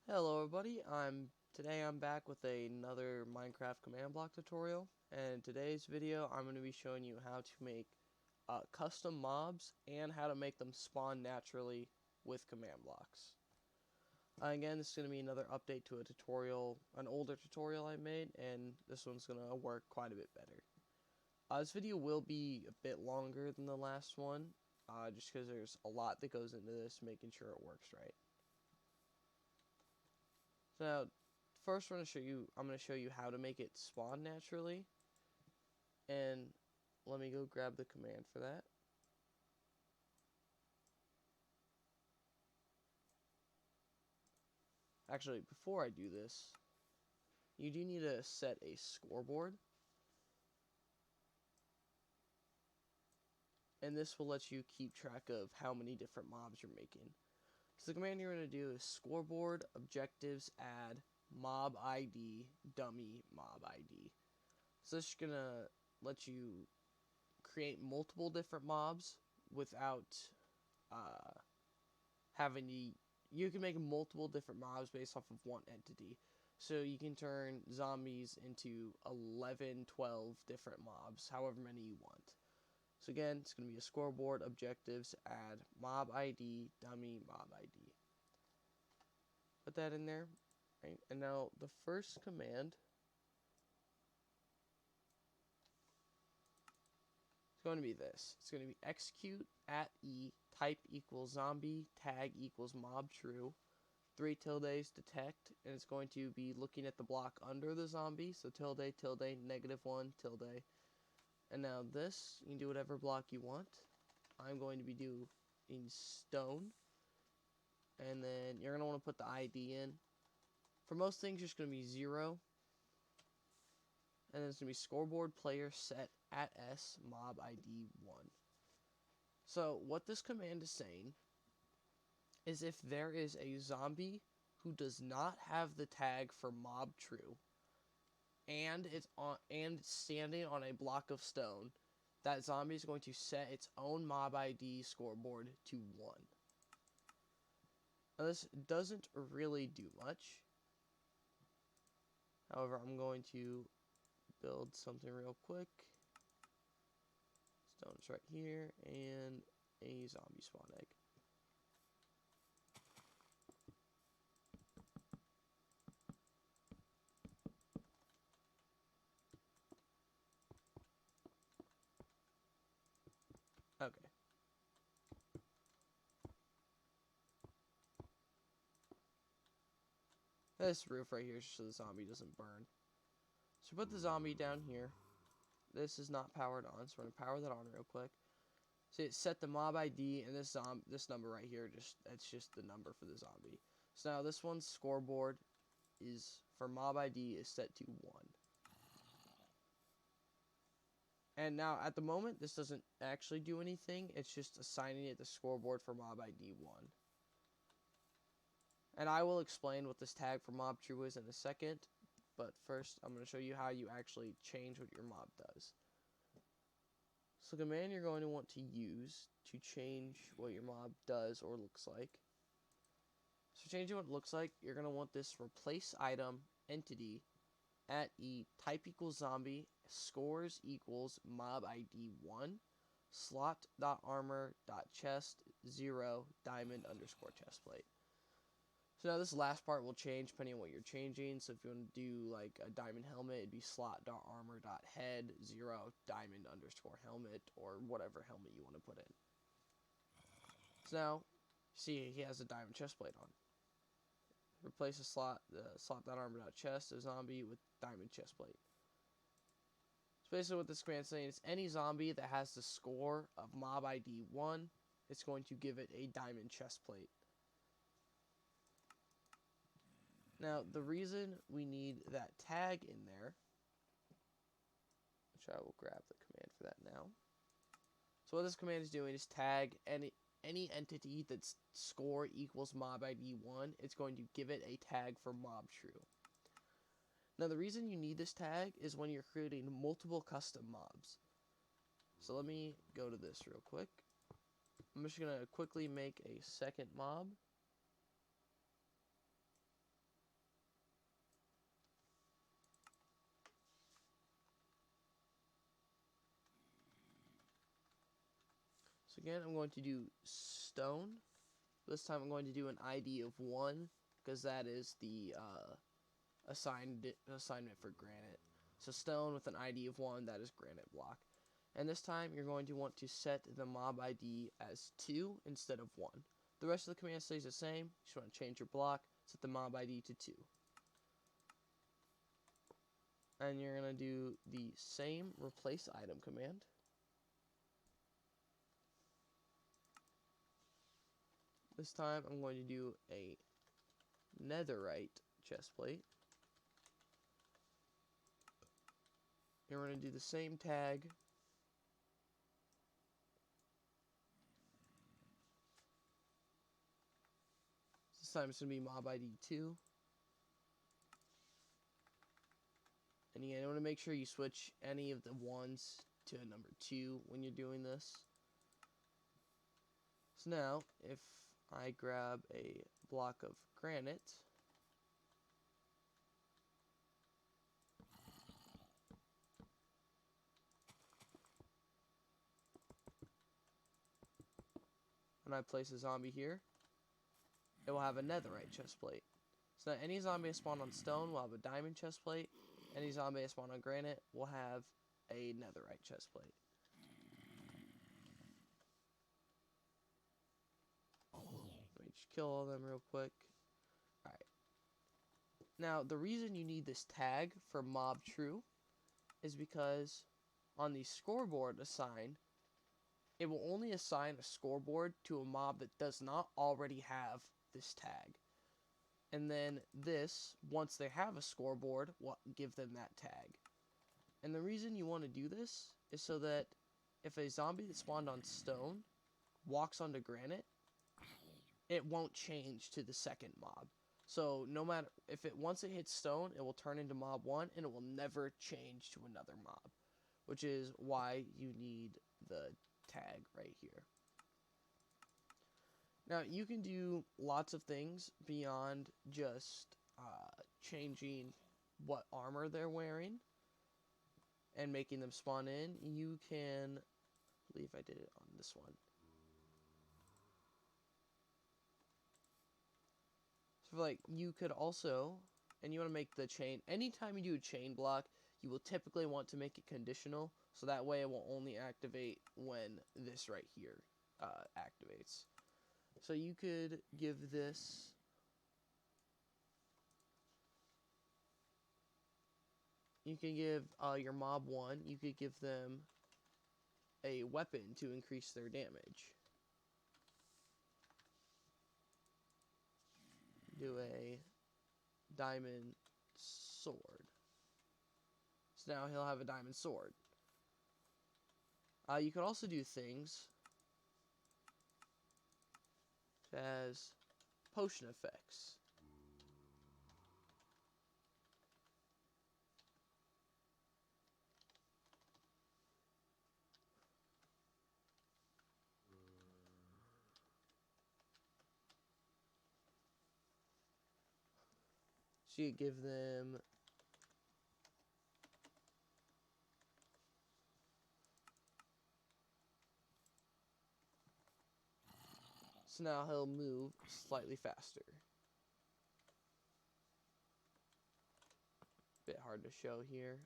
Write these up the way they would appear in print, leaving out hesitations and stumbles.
Hello everybody, today I'm back with another Minecraft command block tutorial, and in today's video I'm going to be showing you how to make custom mobs and how to make them spawn naturally with command blocks. Again, this is going to be another update to a tutorial, an older tutorial I made, and this one's going to work quite a bit better. This video will be a bit longer than the last one, just because there's a lot that goes into this, making sure it works right. So now, first I'm going to show you how to make it spawn naturally. And let me go grab the command for that. Actually, before I do this, you do need to set a scoreboard. And this will let you keep track of how many different mobs you're making. So the command you're going to do is scoreboard objectives add mob ID dummy mob ID. So this is going to let you create multiple different mobs without having to. You can make multiple different mobs based off of one entity. So you can turn zombies into 11, 12 different mobs, however many you want. So again, it's going to be a scoreboard, objectives, add mob ID, dummy mob ID. Put that in there. Right? And now the first command is going to be this. It's going to be execute at E, type equals zombie, tag equals mob true. 3 tildes detect, and it's going to be looking at the block under the zombie, so tilde, tilde, -1, tilde. And now this, you can do whatever block you want. I'm going to be doing stone, and then you're going to want to put the ID in. For most things, it's going to be 0, and then it's going to be scoreboard player set at S mob ID 1. So what this command is saying is if there is a zombie who does not have the tag for mob true, and standing on a block of stone, that zombie is going to set its own mob ID scoreboard to 1. Now this doesn't really do much. However, I'm going to build something real quick. Stone's right here, and a zombie spawn egg. Okay. This roof right here is so the zombie doesn't burn. So put the zombie down here. This is not powered on, so we're going to power that on real quick. So it set the mob ID, and this number right here, that's just the number for the zombie. So now this one's scoreboard is for mob ID is set to 1. And now at the moment this doesn't actually do anything, it's just assigning it the scoreboard for mob ID 1. And I will explain what this tag for mob true is in a second, but first I'm going to show you how you actually change what your mob does. So the command you're going to want to use to change what your mob does or looks like. So changing what it looks like, you're going to want this replace item entity at E type equals zombie scores equals mob ID 1 slot.armor.chest 0 diamond underscore chestplate. So now this last part will change depending on what you're changing. So if you want to do like a diamond helmet, it'd be slot.armor.head 0 diamond underscore helmet, or whatever helmet you want to put in. So now, see he has a diamond chestplate on. Replace the slot.armor.chest of zombie with diamond chestplate. So basically what this command is saying is any zombie that has the score of mob ID 1, it's going to give it a diamond chestplate. Now, the reason we need that tag in there, which I will grab the command for that now. So what this command is doing is tag any entity that's score equals mob ID 1, it's going to give it a tag for mob true. Now, the reason you need this tag is when you're creating multiple custom mobs. So let me go to this real quick. I'm just going to quickly make a second mob. So again, I'm going to do stone. This time I'm going to do an ID of 1 because that is the assignment for granite. So stone with an ID of 1, that is granite block. And this time you're going to want to set the mob ID as 2 instead of 1. The rest of the command stays the same. You just want to change your block, set the mob ID to 2. And you're going to do the same replace item command. This time I'm going to do a netherite chest plate. And we're going to do the same tag. This time it's going to be mob ID 2. And again, you want to make sure you switch any of the 1s to number 2 when you're doing this. So now, if I grab a block of granite, and I place a zombie here, it will have a netherite chest plate. So now any zombie that spawned on stone will have a diamond chest plate. Any zombie that spawned on granite will have a netherite chest plate. Let me just kill all of them real quick. Alright. Now, the reason you need this tag for mob true is because on the scoreboard assign, it will only assign a scoreboard to a mob that does not already have this tag. And then this, once they have a scoreboard, will give them that tag. And the reason you want to do this is so that if a zombie that spawned on stone walks onto granite, it won't change to the second mob. So no matter if it once it hits stone, it will turn into mob 1 and it will never change to another mob, which is why you need the tag right here. Now you can do lots of things beyond just changing what armor they're wearing and making them spawn in. You can, I believe I did it on this one. So like you could also, and you want to make the chain, anytime you do a chain block, you will typically want to make it conditional, so that way it will only activate when this right here activates. So you could give this you can give your mob 1, you could give them a weapon to increase their damage. Do a diamond sword. So now he'll have a diamond sword. You can also do things as potion effects. So you give them so now he'll move slightly faster. Bit hard to show here.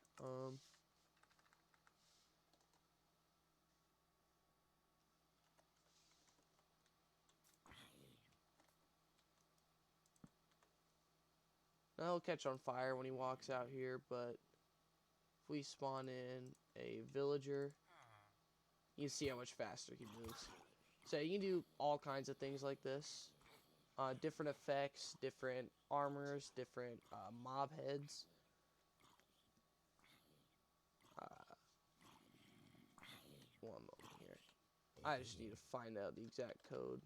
Now he'll catch on fire when he walks out here, but if we spawn in a villager, you can see how much faster he moves. So you can do all kinds of things like this. Different effects, different armors, different mob heads. One moment here. I just need to find out the exact code.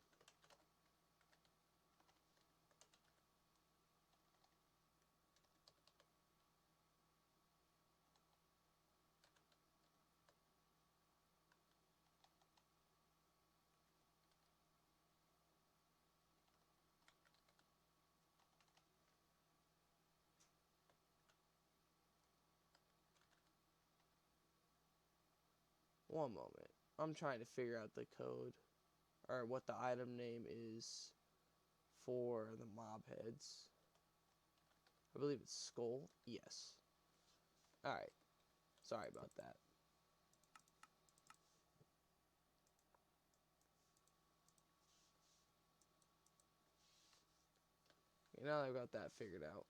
One moment. I'm trying to figure out the code, or what the item name is for the mob heads. I believe it's skull. Yes. Alright. Sorry about that. Okay, now that I've got that figured out,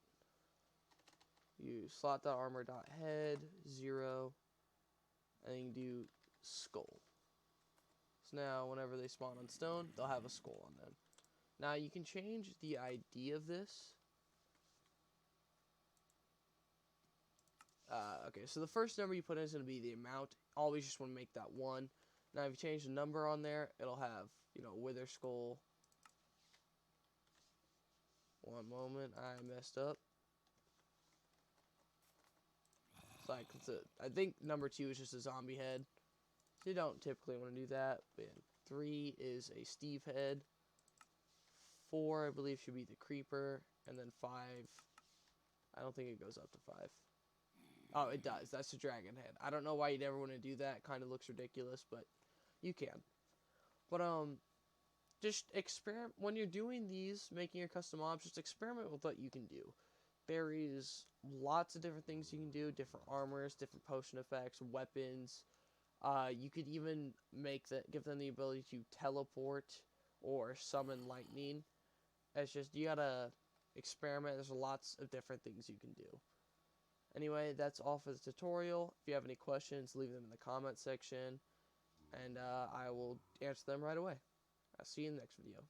you slot.armor.head 0, and you do skull. So now whenever they spawn on stone, they'll have a skull on them. Now you can change the ID of this. Okay, so the first number you put in is going to be the amount. Always just want to make that 1. Now if you change the number on there, it'll have, wither skull. One moment, I messed up. It's like, I think number 2 is just a zombie head. So you don't typically want to do that. But 3 is a Steve head. 4, I believe, should be the creeper. And then 5, I don't think it goes up to 5. Oh, it does. That's the dragon head. I don't know why you'd ever want to do that. Kind of looks ridiculous, but you can. But, just experiment. When you're doing these, making your custom mobs, just experiment with what you can do. Berries, lots of different things you can do. Different armors, different potion effects, weapons. You could even give them the ability to teleport or summon lightning. It's just, you gotta experiment. There's lots of different things you can do. Anyway, that's all for the tutorial. If you have any questions, leave them in the comment section, and I will answer them right away. I'll see you in the next video.